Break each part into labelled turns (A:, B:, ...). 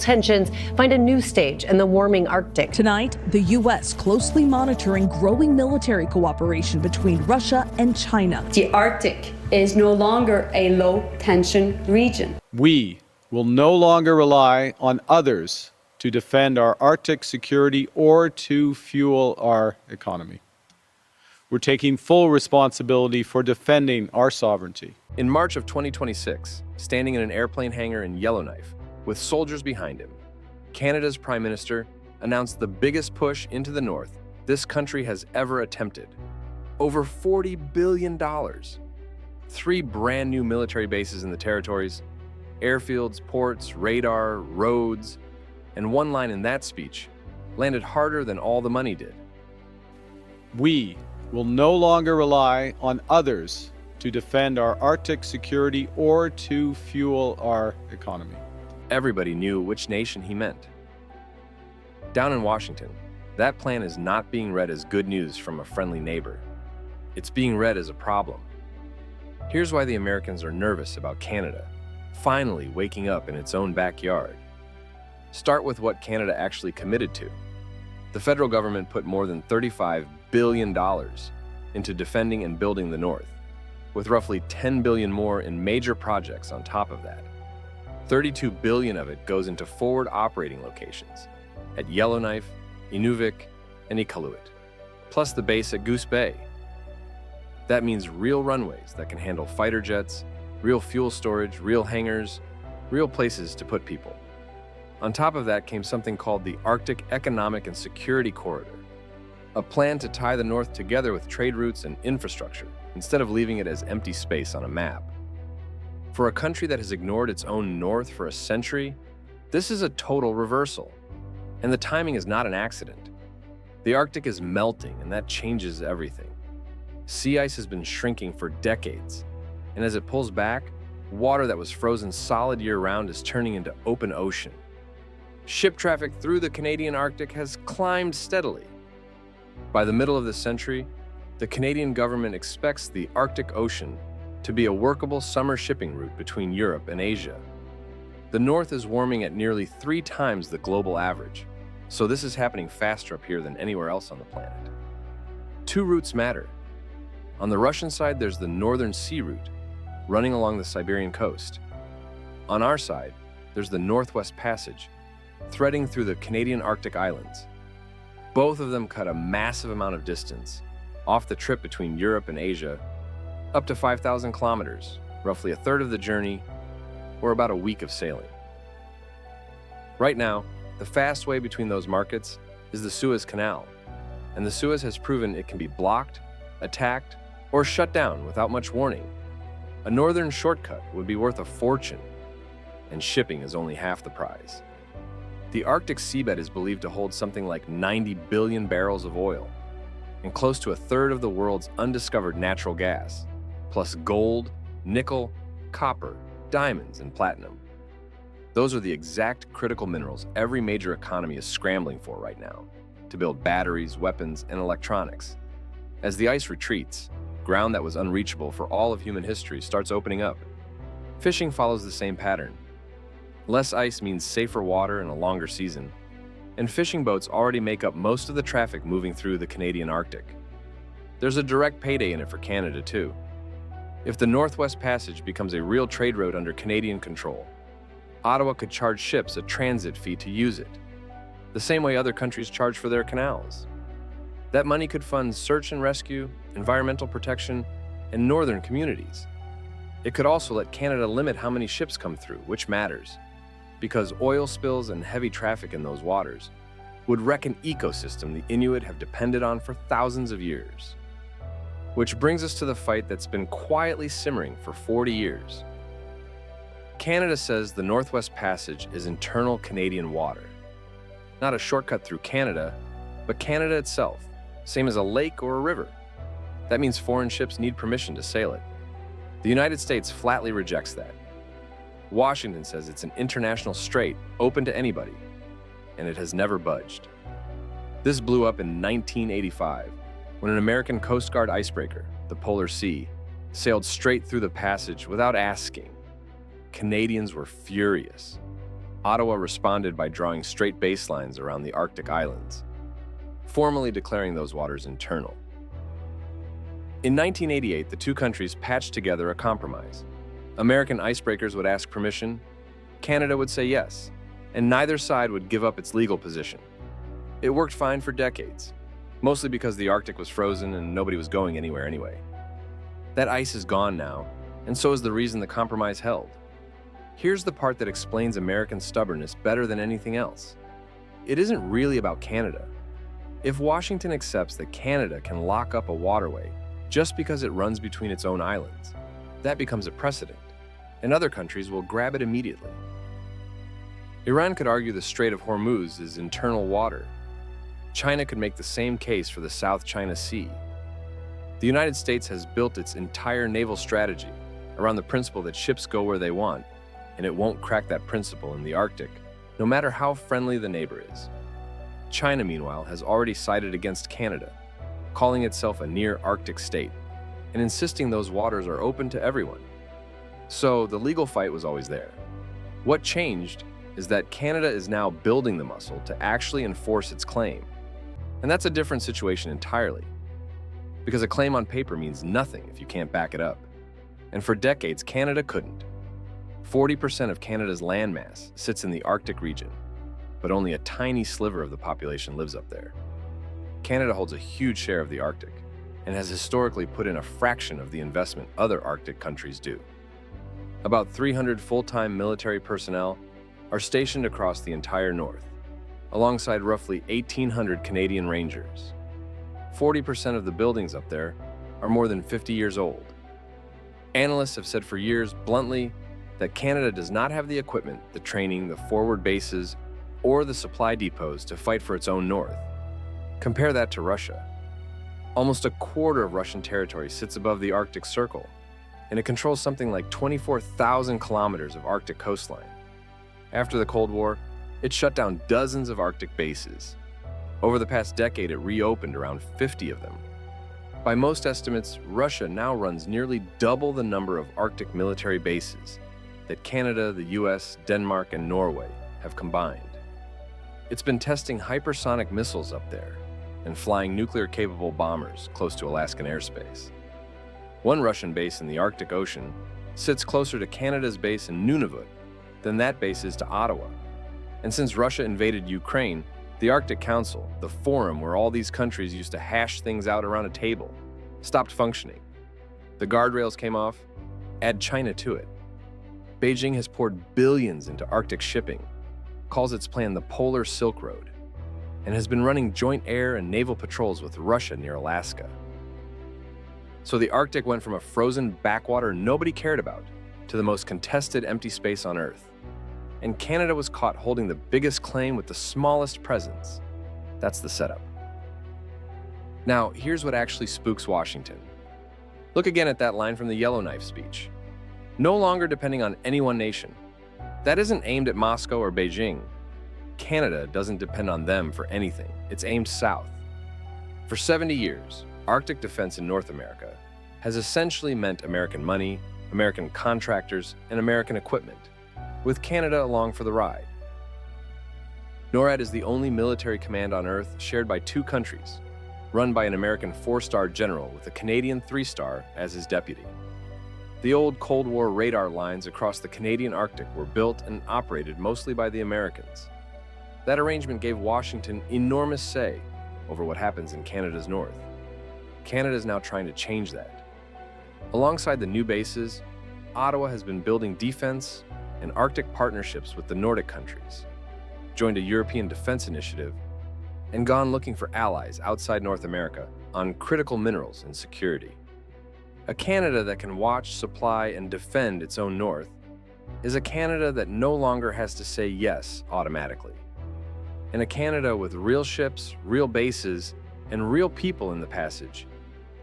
A: tensions find a new stage in the warming Arctic.
B: Tonight, the U.S. closely monitoring growing military cooperation between Russia and China.
C: The Arctic is no longer a low-tension region.
D: We will no longer rely on others to defend our Arctic security or to fuel our economy. We're taking full responsibility for defending our sovereignty.
E: In March of 2026, standing in an airplane hangar in Yellowknife, with soldiers behind him, Canada's Prime Minister announced the biggest push into the North this country has ever attempted. Over $40 billion. 3 brand new military bases in the territories, airfields, ports, radar, roads, and one line in that speech landed harder than all the money did.
D: We will no longer rely on others to defend our Arctic security or to fuel our economy.
E: Everybody knew which nation he meant. Down in Washington, that plan is not being read as good news from a friendly neighbor. It's being read as a problem. Here's why the Americans are nervous about Canada finally waking up in its own backyard. Start with what Canada actually committed to. The federal government put more than $35 billion into defending and building the North, with roughly $10 billion more in major projects on top of that. $32 billion of it goes into forward operating locations at Yellowknife, Inuvik, and Iqaluit, plus the base at Goose Bay. That means real runways that can handle fighter jets, real fuel storage, real hangars, real places to put people. On top of that came something called the Arctic Economic and Security Corridor, a plan to tie the North together with trade routes and infrastructure, instead of leaving it as empty space on a map. For a country that has ignored its own North for a century, this is a total reversal. And the timing is not an accident. The Arctic is melting, and that changes everything. Sea ice has been shrinking for decades, and as it pulls back, water that was frozen solid year-round is turning into open ocean. Ship traffic through the Canadian Arctic has climbed steadily. By the middle of the century, the Canadian government expects the Arctic Ocean to be a workable summer shipping route between Europe and Asia. The North is warming at nearly 3 times the global average, so this is happening faster up here than anywhere else on the planet. 2 routes matter. On the Russian side, there's the Northern Sea Route, running along the Siberian coast. On our side, there's the Northwest Passage, threading through the Canadian Arctic Islands. Both of them cut a massive amount of distance off the trip between Europe and Asia, up to 5,000 kilometers, roughly a third of the journey, or about a week of sailing. Right now, the fast way between those markets is the Suez Canal, and the Suez has proven it can be blocked, attacked, or shut down without much warning. A northern shortcut would be worth a fortune, and shipping is only half the price. The Arctic seabed is believed to hold something like 90 billion barrels of oil, and close to a third of the world's undiscovered natural gas, plus gold, nickel, copper, diamonds, and platinum. Those are the exact critical minerals every major economy is scrambling for right now to build batteries, weapons, and electronics. As the ice retreats, ground that was unreachable for all of human history starts opening up. Fishing follows the same pattern. Less ice means safer water and a longer season, and fishing boats already make up most of the traffic moving through the Canadian Arctic. There's a direct payday in it for Canada, too. If the Northwest Passage becomes a real trade route under Canadian control, Ottawa could charge ships a transit fee to use it, the same way other countries charge for their canals. That money could fund search and rescue, environmental protection, and northern communities. It could also let Canada limit how many ships come through, which matters, because oil spills and heavy traffic in those waters would wreck an ecosystem the Inuit have depended on for thousands of years. Which brings us to the fight that's been quietly simmering for 40 years. Canada says the Northwest Passage is internal Canadian water. Not a shortcut through Canada, but Canada itself, same as a lake or a river. That means foreign ships need permission to sail it. The United States flatly rejects that. Washington says it's an international strait open to anybody, and it has never budged. This blew up in 1985 when an American Coast Guard icebreaker, the Polar Sea, sailed straight through the passage without asking. Canadians were furious. Ottawa responded by drawing straight baselines around the Arctic islands, formally declaring those waters internal. In 1988, the two countries patched together a compromise. American icebreakers would ask permission, Canada would say yes, and neither side would give up its legal position. It worked fine for decades, mostly because the Arctic was frozen and nobody was going anywhere anyway. That ice is gone now, and so is the reason the compromise held. Here's the part that explains American stubbornness better than anything else. It isn't really about Canada. If Washington accepts that Canada can lock up a waterway just because it runs between its own islands, that becomes a precedent, and other countries will grab it immediately. Iran could argue the Strait of Hormuz is internal water. China could make the same case for the South China Sea. The United States has built its entire naval strategy around the principle that ships go where they want, and it won't crack that principle in the Arctic, no matter how friendly the neighbor is. China, meanwhile, has already sided against Canada, calling itself a near-Arctic state, and insisting those waters are open to everyone. So the legal fight was always there. What changed is that Canada is now building the muscle to actually enforce its claim. And that's a different situation entirely, because a claim on paper means nothing if you can't back it up. And for decades, Canada couldn't. 40% of Canada's landmass sits in the Arctic region, but only a tiny sliver of the population lives up there. Canada holds a huge share of the Arctic and has historically put in a fraction of the investment other Arctic countries do. About 300 full-time military personnel are stationed across the entire North, alongside roughly 1,800 Canadian Rangers. 40% of the buildings up there are more than 50 years old. Analysts have said for years, bluntly, that Canada does not have the equipment, the training, the forward bases, or the supply depots to fight for its own north. Compare that to Russia. Almost a quarter of Russian territory sits above the Arctic Circle, and it controls something like 24,000 kilometers of Arctic coastline. After the Cold War, it shut down dozens of Arctic bases. Over the past decade, it reopened around 50 of them. By most estimates, Russia now runs nearly double the number of Arctic military bases that Canada, the US, Denmark, and Norway have combined. It's been testing hypersonic missiles up there and flying nuclear-capable bombers close to Alaskan airspace. One Russian base in the Arctic Ocean sits closer to Canada's base in Nunavut than that base is to Ottawa. And since Russia invaded Ukraine, the Arctic Council, the forum where all these countries used to hash things out around a table, stopped functioning. The guardrails came off. Add China to it. Beijing has poured billions into Arctic shipping, calls its plan the Polar Silk Road, and has been running joint air and naval patrols with Russia near Alaska. So the Arctic went from a frozen backwater nobody cared about to the most contested empty space on Earth. And Canada was caught holding the biggest claim with the smallest presence. That's the setup. Now, here's what actually spooks Washington. Look again at that line from the Yellowknife speech. No longer depending on any one nation. That isn't aimed at Moscow or Beijing. Canada doesn't depend on them for anything. It's aimed south. For 70 years, Arctic defense in North America has essentially meant American money, American contractors, and American equipment, with Canada along for the ride. NORAD is the only military command on Earth shared by two countries, run by an American 4-star general with a Canadian 3-star as his deputy. The old Cold War radar lines across the Canadian Arctic were built and operated mostly by the Americans. That arrangement gave Washington enormous say over what happens in Canada's north. Canada is now trying to change that. Alongside the new bases, Ottawa has been building defense and Arctic partnerships with the Nordic countries, joined a European defense initiative, and gone looking for allies outside North America on critical minerals and security. A Canada that can watch, supply, and defend its own north is a Canada that no longer has to say yes automatically. And a Canada with real ships, real bases, and real people in the passage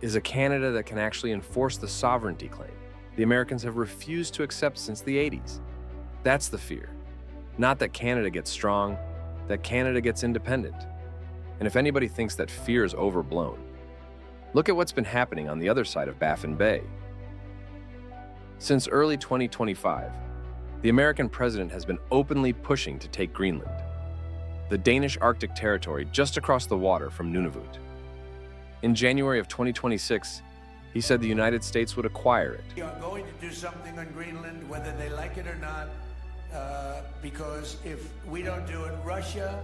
E: is a Canada that can actually enforce the sovereignty claim the Americans have refused to accept since the 80s. That's the fear. Not that Canada gets strong, that Canada gets independent. And if anybody thinks that fear is overblown, look at what's been happening on the other side of Baffin Bay. Since early 2025, the the American president has been openly pushing to take Greenland, the Danish Arctic territory just across the water from Nunavut. In January of 2026, he said the United States would acquire it.
F: We are going to do something on Greenland, whether they like it or not, because if we don't do it, Russia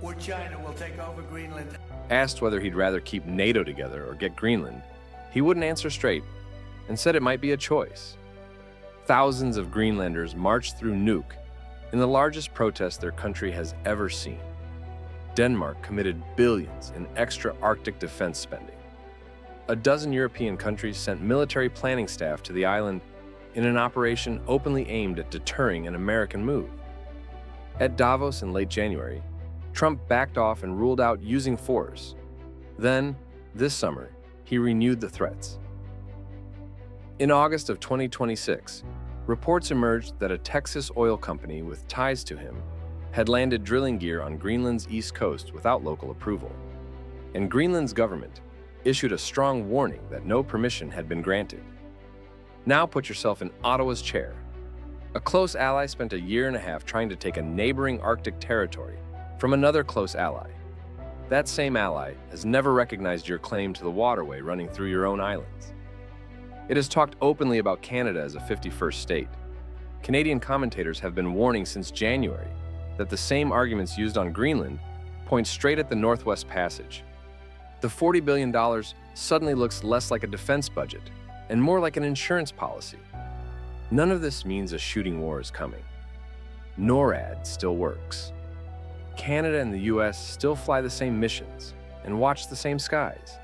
F: or China will take over Greenland.
E: Asked whether he'd rather keep NATO together or get Greenland, he wouldn't answer straight and said it might be a choice. Thousands of Greenlanders marched through Nuuk in the largest protest their country has ever seen. Denmark committed billions in extra Arctic defense spending. A dozen European countries sent military planning staff to the island in an operation openly aimed at deterring an American move. At Davos in late January, Trump backed off and ruled out using force. Then, this summer, he renewed the threats. In August of 2026, reports emerged that a Texas oil company with ties to him had landed drilling gear on Greenland's east coast without local approval. And Greenland's government issued a strong warning that no permission had been granted. Now put yourself in Ottawa's chair. A close ally spent a year and a half trying to take a neighboring Arctic territory from another close ally. That same ally has never recognized your claim to the waterway running through your own islands. It has talked openly about Canada as a 51st state. Canadian commentators have been warning since January that the same arguments used on Greenland point straight at the Northwest Passage. The $40 billion suddenly looks less like a defense budget and more like an insurance policy. None of this means a shooting war is coming. NORAD still works. Canada and the US still fly the same missions and watch the same skies.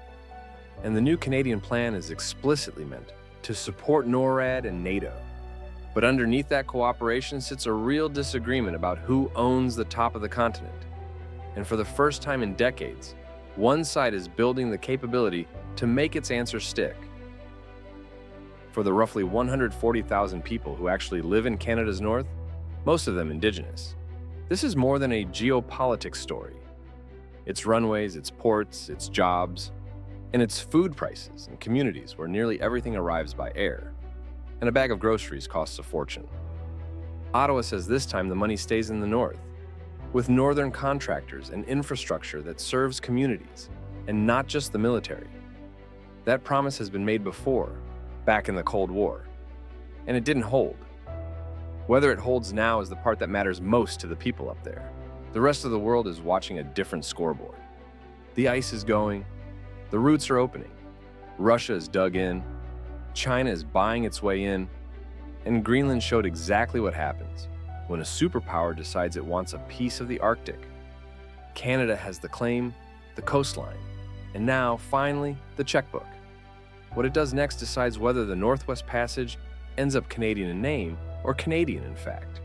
E: And the new Canadian plan is explicitly meant to support NORAD and NATO. But underneath that cooperation sits a real disagreement about who owns the top of the continent. And for the first time in decades, one side is building the capability to make its answer stick. For the roughly 140,000 people who actually live in Canada's north, most of them Indigenous, this is more than a geopolitics story. It's runways, it's ports, it's jobs, and it's food prices in communities where nearly everything arrives by air, and a bag of groceries costs a fortune. Ottawa says this time the money stays in the north, with northern contractors and infrastructure that serves communities, and not just the military. That promise has been made before, back in the Cold War, and it didn't hold. Whether it holds now is the part that matters most to the people up there. The rest of the world is watching a different scoreboard. The ice is going, the routes are opening, Russia is dug in, China is buying its way in, and Greenland showed exactly what happens when a superpower decides it wants a piece of the Arctic. Canada has the claim, the coastline, and now, finally, the checkbook. What it does next decides whether the Northwest Passage ends up Canadian in name or Canadian in fact.